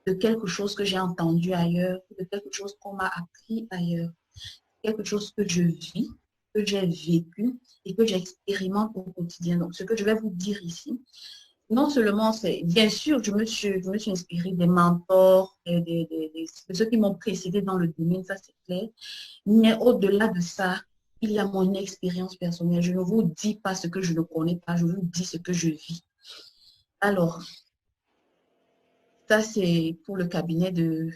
de quelque chose que j'ai entendu ailleurs, de quelque chose qu'on m'a appris ailleurs, quelque chose que je vis, que j'ai vécu et que j'expérimente au quotidien. Donc, ce que je vais vous dire ici, non seulement c'est, bien sûr, je me suis inspirée des mentors, de ceux qui m'ont précédé dans le domaine, ça c'est clair, mais au-delà de ça, il y a mon expérience personnelle. Je ne vous dis pas ce que je ne connais pas, je vous dis ce que je vis. Alors, ça c'est pour le cabinet de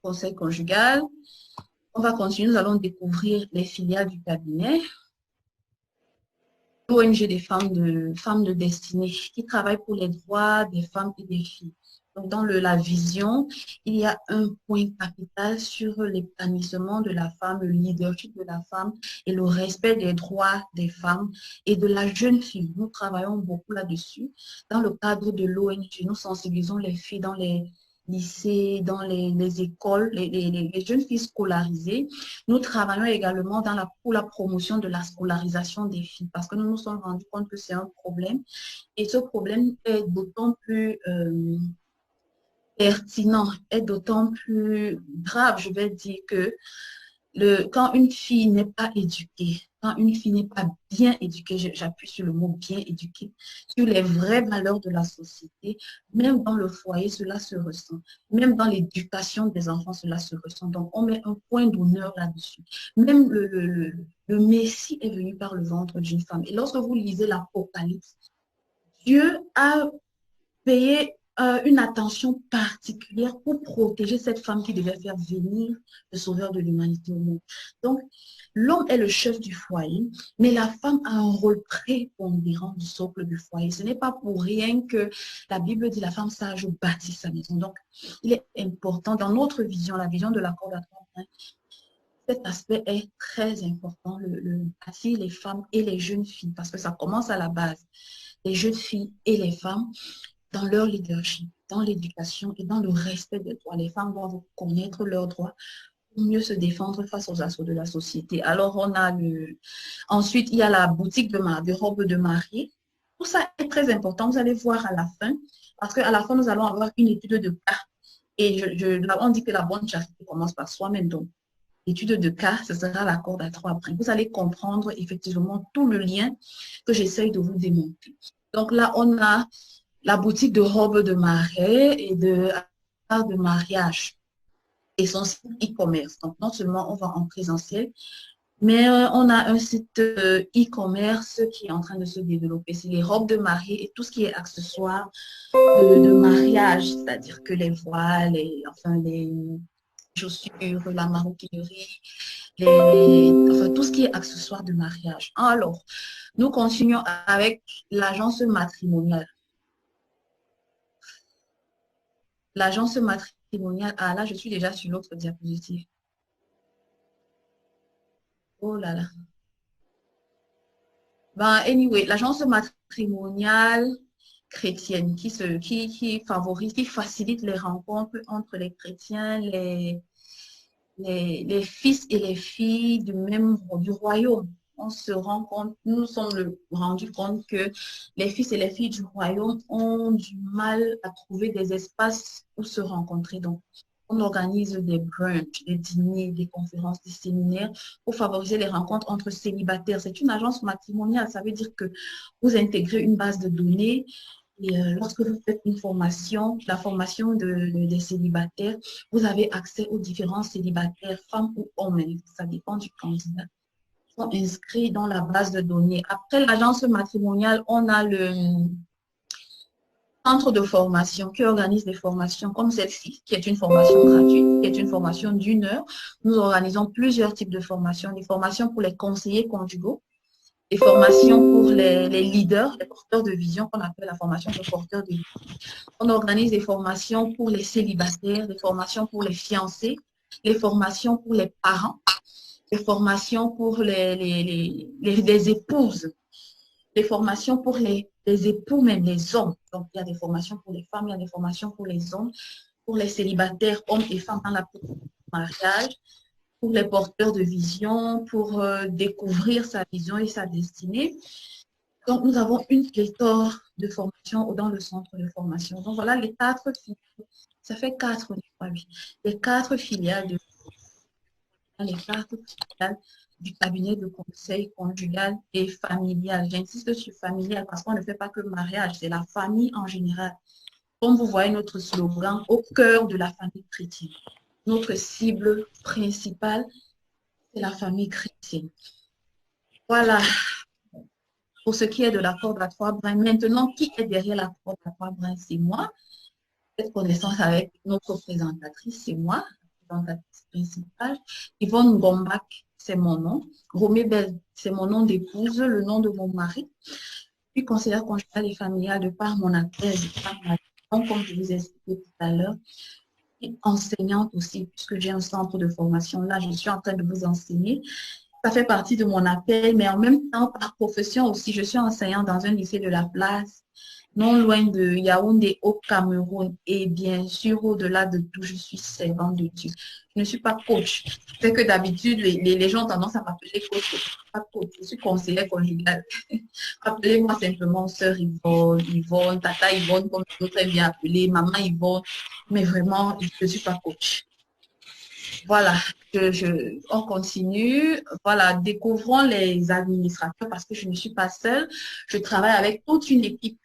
conseil conjugal. On va continuer, nous allons découvrir les filiales du cabinet. ONG des femmes de destinée qui travaillent pour les droits des femmes et des filles. Donc, dans la vision, il y a un point capital sur l'épanouissement de la femme, le leadership de la femme et le respect des droits des femmes et de la jeune fille. Nous travaillons beaucoup là-dessus. Dans le cadre de l'ONG, nous sensibilisons les filles dans les lycées, dans les écoles, les jeunes filles scolarisées. Nous travaillons également pour la promotion de la scolarisation des filles parce que nous nous sommes rendus compte que c'est un problème et ce problème est d'autant plus pertinent, est d'autant plus grave, je vais dire, que quand une fille n'est pas éduquée, quand une fille n'est pas bien éduquée, j'appuie sur le mot bien éduquée, sur les vraies valeurs de la société, même dans le foyer, cela se ressent. Même dans l'éducation des enfants, cela se ressent. Donc, on met un point d'honneur là-dessus. Même le Messie est venu par le ventre d'une femme. Et lorsque vous lisez l'Apocalypse, Dieu a payé une attention particulière pour protéger cette femme qui devait faire venir le sauveur de l'humanité au monde. Donc, l'homme est le chef du foyer, mais la femme a un rôle prépondérant du socle du foyer. Ce n'est pas pour rien que la Bible dit la femme sage bâtit sa maison. Donc, il est important dans notre vision, la vision de la corde à trois points, cet aspect est très important, bâtir les femmes et les jeunes filles, parce que ça commence à la base. Les jeunes filles et les femmes dans leur leadership, dans l'éducation et dans le respect des droits. Les femmes doivent connaître leurs droits pour mieux se défendre face aux assauts de la société. Alors, ensuite, il y a la boutique de robes de mariée. Tout ça est très important. Vous allez voir à la fin, parce qu'à la fin, nous allons avoir une étude de cas. Et on dit que la bonne charité commence par soi-même. Donc, étude de cas, ce sera la corde à trois après. Vous allez comprendre effectivement tout le lien que j'essaye de vous démontrer. Donc là, on a la boutique de robes de mariée et de mariage et son site e-commerce. Donc, non seulement on va en présentiel, mais on a un site e-commerce qui est en train de se développer. C'est les robes de mariée et tout ce qui est accessoires de mariage, c'est-à-dire que les voiles, les chaussures, la maroquinerie, enfin, tout ce qui est accessoires de mariage. Alors, nous continuons avec l'agence matrimoniale. L'agence matrimoniale, ah là, je suis déjà sur l'autre diapositive. Oh là là. Ben, anyway, l'agence matrimoniale chrétienne qui favorise, qui facilite les rencontres entre les chrétiens, les fils et les filles du royaume. On se rend compte, nous nous sommes rendus compte que les fils et les filles du royaume ont du mal à trouver des espaces où se rencontrer. Donc, on organise des brunchs, des dîners, des conférences, des séminaires pour favoriser les rencontres entre célibataires. C'est une agence matrimoniale, ça veut dire que vous intégrez une base de données et lorsque vous faites une formation, la formation des célibataires, vous avez accès aux différents célibataires, femmes ou hommes, ça dépend du candidat, qui sont inscrits dans la base de données. Après l'agence matrimoniale, on a le centre de formation qui organise des formations comme celle-ci, qui est une formation gratuite, qui est une formation d'1 heure. Nous organisons plusieurs types de formations, des formations pour les conseillers conjugaux, des formations pour les leaders, les porteurs de vision, qu'on appelle la formation de porteurs de vision. On organise des formations pour les célibataires, des formations pour les fiancés, les formations pour les parents, les formations pour les épouses, les formations pour les époux, même les hommes. Donc, il y a des formations pour les femmes, il y a des formations pour les hommes, pour les célibataires, hommes et femmes dans la mariage, pour les porteurs de vision, pour découvrir sa vision et sa destinée. Donc, nous avons une pléthore de formation ou dans le centre de formation. Donc voilà les 4 filiales. Ça fait 4, oui. Les 4 filiales du cabinet de conseil conjugal et familial. J'insiste sur familial parce qu'on ne fait pas que mariage, c'est la famille en général. Comme vous voyez notre slogan, au cœur de la famille chrétienne. Notre cible principale, c'est la famille chrétienne. Voilà, pour ce qui est de la corde à 3 brins. Maintenant, qui est derrière la corde à 3 brins? C'est moi. Cette connaissance avec notre présentatrice, c'est moi, la présentatrice principale. Yvonne Gombach, c'est mon nom. Romébel, c'est mon nom d'épouse, le nom de mon mari. Puis conseillère conjugale et familiale de par mon appel, de par ma donc, comme je vous ai expliqué tout à l'heure, et enseignante aussi, puisque j'ai un centre de formation. Là, je suis en train de vous enseigner. Ça fait partie de mon appel, mais en même temps, par profession aussi, je suis enseignante dans un lycée de la place, non loin de Yaoundé au Cameroun. Et bien sûr, au-delà de tout, je suis servante de Dieu. Je ne suis pas coach. C'est que d'habitude, les gens ont tendance à m'appeler coach. Je ne suis pas coach, je suis conseillère conjugale. Appelez-moi simplement sœur Yvonne, Yvonne, tata Yvonne, comme je peux très bien appeler, maman Yvonne. Mais vraiment, je ne suis pas coach. Voilà, on continue. Voilà, découvrons les administrateurs parce que je ne suis pas seule. Je travaille avec toute une équipe